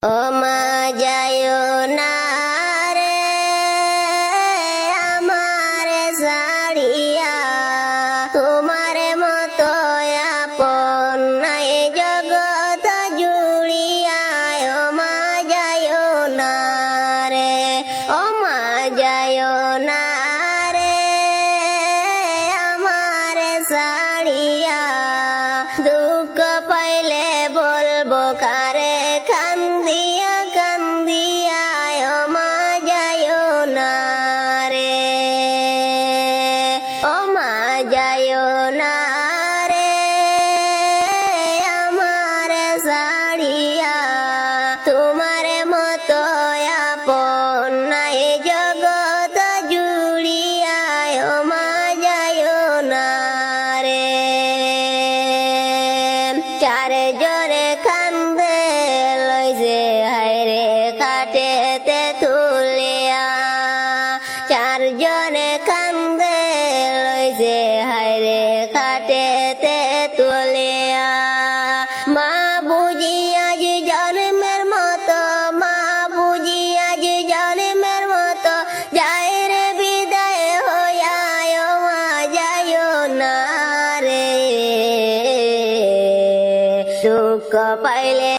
ও মা যায়ো না রে আমার ছাড়িয়া, তোমার মতো আপন নাই জগৎ জুড়িয়া। ও মা যায়ো না রে, ও মা যায়ো না রে আমার ছাড়িয়া, দুঃখ পাইলে বলবো কারে কান্দিয়া কান্দিয়া। ও মা যায়ো না রে, ও মা যায়ো না রে আমার ছাড়িয়া, তোমার মতো আপন নাই জগৎ জুড়িয়া। ও মা যায়ো না রে। চারজনে কান্দে লই যে হায়রে কাটেতে তুলিয়া, চারজনে কান্দে লই যে হায়রে কাটেতে তুলিয়া। মা বুঝি আজ জন্মের মতো, মা বুঝি আজ জন্মের মতো, যায় রে বিদায় হইয়া। ও মা যায়ো না রে, দুঃখ পাইলে